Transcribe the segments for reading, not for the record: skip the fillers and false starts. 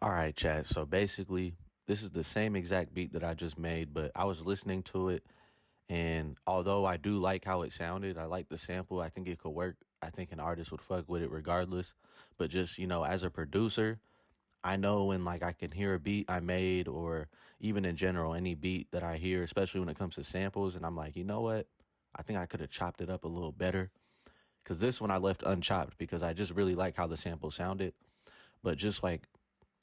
All right, chat. So basically, this is the same exact beat that I just made, but I was listening to it, and although I do like how it sounded, I like the sample. I think it could work. I think an artist would fuck with it regardless. But just, as a producer, I know when like I can hear a beat I made, or even in general, any beat that I hear, especially when it comes to samples, and I'm like, you know what? I think I could have chopped it up a little better. Because this one I left unchopped because I just really like how the sample sounded. But just like,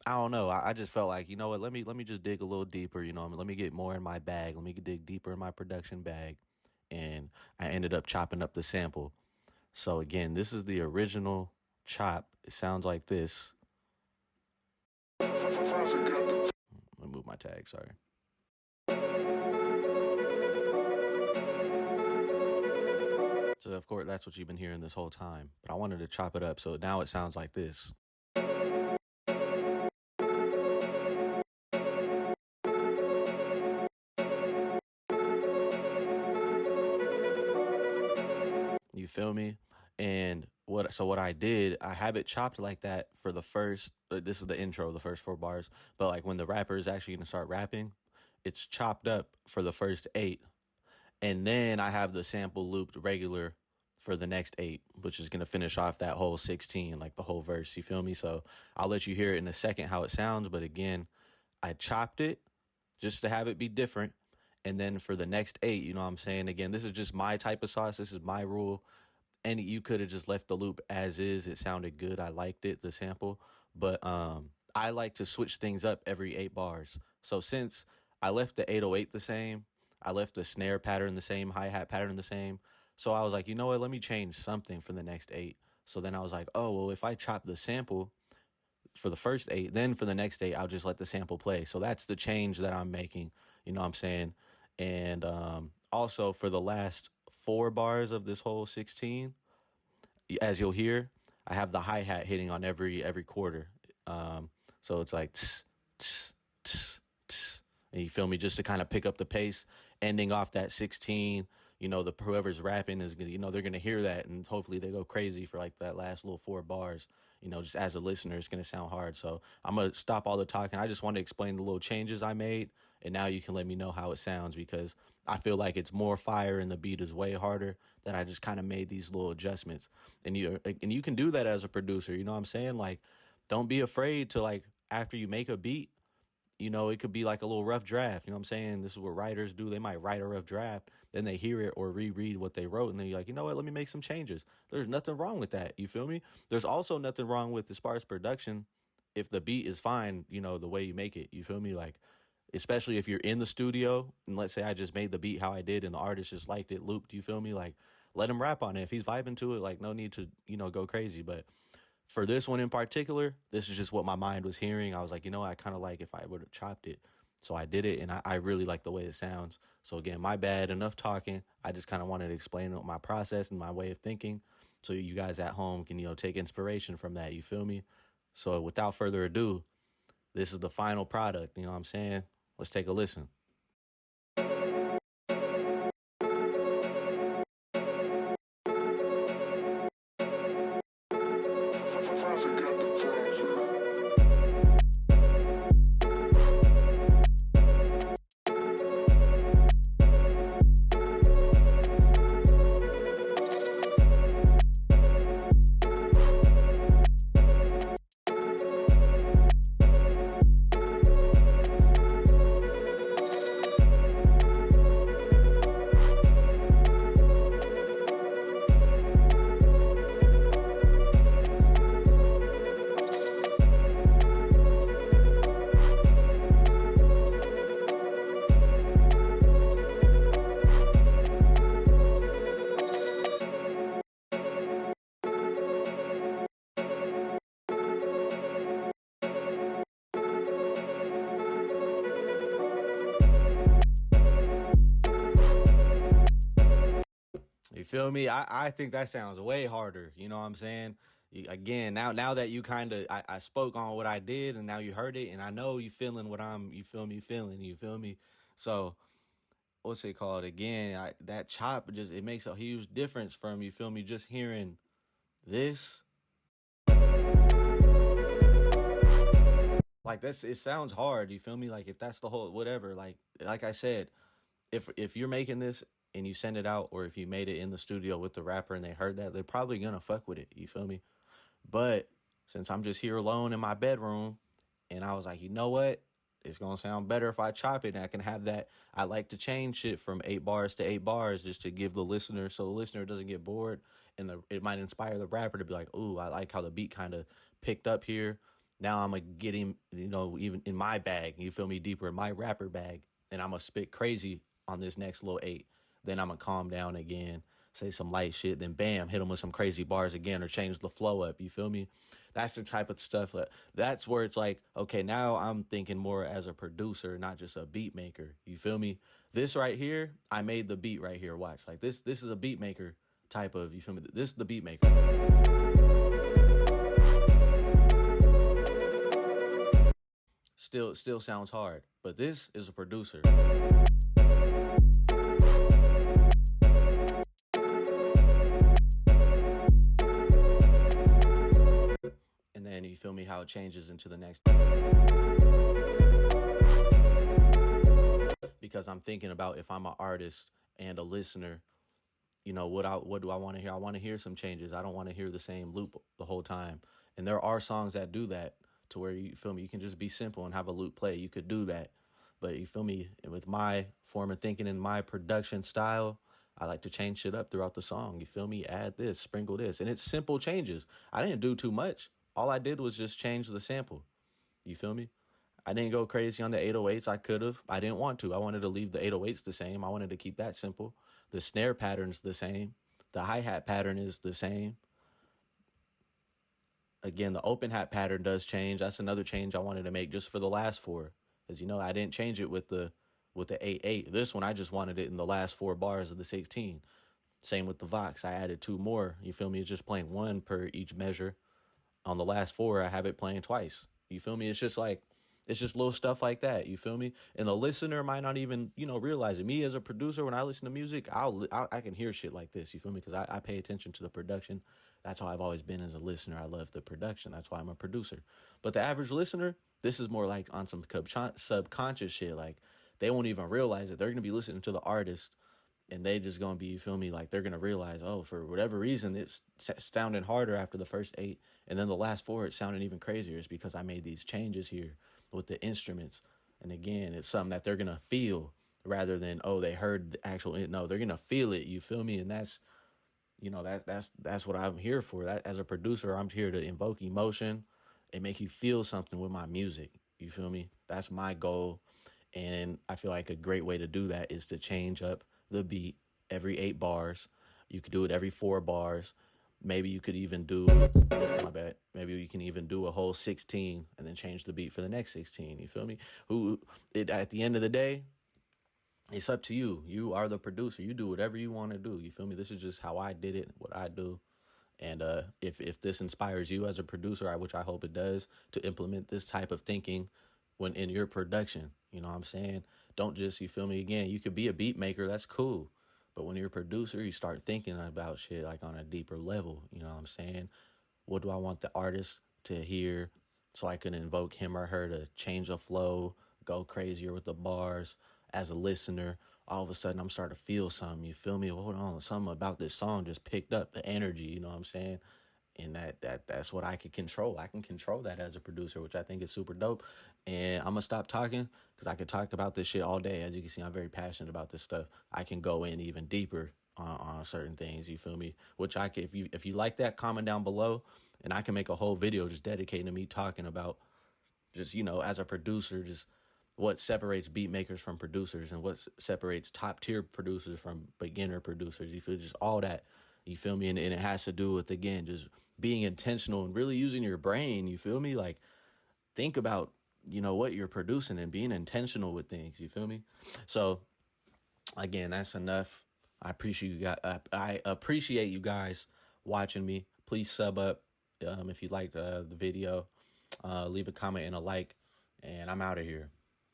I don't know. I just felt like, you know what? Let me just dig a little deeper. Let me get more in my bag. Let me dig deeper in my production bag, and I ended up chopping up the sample. So again, this is the original chop. It sounds like this. Let me move my tag. Sorry. So of course that's what you've been hearing this whole time. But I wanted to chop it up, so now it sounds like this. You feel me? And what I did, I have it chopped like that for the first, this is the intro, the first 4 bars. But like when the rapper is actually going to start rapping, it's chopped up for the first 8. And then I have the sample looped regular for the next 8, which is going to finish off that whole 16, like the whole verse. You feel me? So I'll let you hear it in a second how it sounds. But again, I chopped it just to have it be different. And then for the next 8, you know what I'm saying? Again, this is just my type of sauce. This is my rule. And you could have just left the loop as is. It sounded good. I liked it, the sample. But I like to switch things up every 8 bars. So since I left the 808 the same, I left the snare pattern the same, hi-hat pattern the same. So I was like, you know what? Let me change something for the next 8. So then I was like, oh, well, if I chop the sample for the first 8, then for the next 8, I'll just let the sample play. So that's the change that I'm making. You know what I'm saying? And also for the last 4 bars of this whole 16, as you'll hear, I have the hi-hat hitting on every quarter. So it's like tss, tss, tss, tss. And you feel me, just to kind of pick up the pace, ending off that 16. The whoever's rapping is gonna, they're gonna hear that, and hopefully they go crazy for like that last little 4 bars. Just as a listener, it's gonna sound hard. So I'm gonna stop all the talking. I just want to explain the little changes I made, and now you can let me know how it sounds, because I feel like it's more fire and the beat is way harder. That I just kind of made these little adjustments, and you can do that as a producer. You know what I'm saying? Like, don't be afraid to like after you make a beat, it could be like a little rough draft. You know what I'm saying? This is what writers do. They might write a rough draft, then they hear it or reread what they wrote, and then you're like, you know what? Let me make some changes. There's nothing wrong with that. You feel me? There's also nothing wrong with as far as production, if the beat is fine, the way you make it. You feel me? Like, especially if you're in the studio and let's say I just made the beat how I did and the artist just liked it, looped. You feel me? Like, let him rap on it. If he's vibing to it, like, no need to, go crazy. But for this one in particular, this is just what my mind was hearing. I was like, I kind of like if I would have chopped it. So I did it, and I really like the way it sounds. So again, my bad, enough talking. I just kind of wanted to explain my process and my way of thinking so you guys at home can, take inspiration from that. You feel me? So without further ado, this is the final product. You know what I'm saying? Let's take a listen. You feel me? I think that sounds way harder. You know what I'm saying? Again, now that you kind of I spoke on what I did and now you heard it and I know you feeling what I'm you feel me feeling you feel me. So what's it called again? That chop just it makes a huge difference from you feel me just hearing this. Like that's it sounds hard. You feel me? Like if that's the whole whatever. Like I said, if you're making this and you send it out, or if you made it in the studio with the rapper and they heard that, they're probably gonna fuck with it. You feel me? But since I'm just here alone in my bedroom, and I was like, you know what? It's gonna sound better if I chop it, and I can have that. I like to change shit from 8 bars to 8 bars just to give the listener, so the listener doesn't get bored, and it might inspire the rapper to be like, ooh, I like how the beat kind of picked up here. Now I'm gonna get him, even in my bag. You feel me? Deeper in my rapper bag, and I'm gonna spit crazy on this next little eight. Then I'm gonna calm down again, say some light shit, then bam, hit him with some crazy bars again, or change the flow up. You feel me? That's the type of stuff. That's where it's like, okay, now I'm thinking more as a producer, not just a beat maker. You feel me? This right here, I made the beat right here. Watch, like this. This is a beat maker type of. You feel me? This is the beat maker. Still sounds hard, but this is a producer. And then you feel me how it changes into the next, because I'm thinking about if I'm an artist and a listener, what do I want to hear? I want to hear some changes. I don't want to hear the same loop the whole time. And there are songs that do that, to where you feel me, you can just be simple and have a loop play. You could do that. But you feel me, with my form of thinking and my production style, I like to change shit up throughout the song. You feel me? Add this, sprinkle this. And it's simple changes. I didn't do too much. All I did was just change the sample. You feel me? I didn't go crazy on the 808s. I could have. I didn't want to. I wanted to leave the 808s the same. I wanted to keep that simple. The snare pattern's the same. The hi-hat pattern is the same. Again, the open hat pattern does change. That's another change I wanted to make just for the last four. Because I didn't change it with the 8/8. This one I just wanted it in the last 4 bars of the 16. Same with the Vox. I added two more. You feel me? It's just playing one per each measure. On the last four, I have it playing twice. You feel me? It's just little stuff like that. You feel me? And the listener might not even, realize it. Me as a producer, when I listen to music, I can hear shit like this. You feel me? Because I pay attention to the production. That's how I've always been as a listener. I love the production. That's why I'm a producer. But the average listener, this is more like on some subconscious shit. Like, they won't even realize it. They're gonna be listening to the artist, and they just gonna be, you feel me, like they're gonna realize, oh, for whatever reason it's sounding harder after the first 8, and then the last 4 it's sounding even crazier. It's because I made these changes here with the instruments. And again, it's something that they're gonna feel rather than, oh, they heard the actual, no, they're gonna feel it, you feel me? And that's, that's what I'm here for. That, as a producer, I'm here to invoke emotion and make you feel something with my music, you feel me? That's my goal. And I feel like a great way to do that is to change up the beat every 8 bars. You could do it every 4 bars. Maybe you could even do, my bad. Maybe you can even do a whole 16 and then change the beat for the next 16. You feel me? At the end of the day, it's up to you. You are the producer. You do whatever you want to do. You feel me? This is just how I did it, what I do. And if this inspires you as a producer, which I hope it does, to implement this type of thinking when in your production, you know what I'm saying? Don't just, you feel me, again, you could be a beat maker, that's cool. But when you're a producer, you start thinking about shit like on a deeper level, you know what I'm saying? What do I want the artist to hear so I can invoke him or her to change the flow, go crazier with the bars? As a listener, all of a sudden I'm starting to feel something. You feel me? Well, hold on, something about this song just picked up the energy. You know what I'm saying? And that's what I can control. I can control that as a producer, which I think is super dope. And I'm gonna stop talking because I could talk about this shit all day. As you can see, I'm very passionate about this stuff. I can go in even deeper on certain things. You feel me? Which I can, if you like that, comment down below, and I can make a whole video just dedicated to me talking about just, as a producer, just what separates beat makers from producers and what separates top tier producers from beginner producers. You feel, just all that, you feel me? And it has to do with, again, just being intentional and really using your brain. You feel me? Like, think about, what you're producing and being intentional with things. You feel me? So again, that's enough. I appreciate you guys watching me. Please sub up if you liked the video. Leave a comment and a like, and I'm out of here.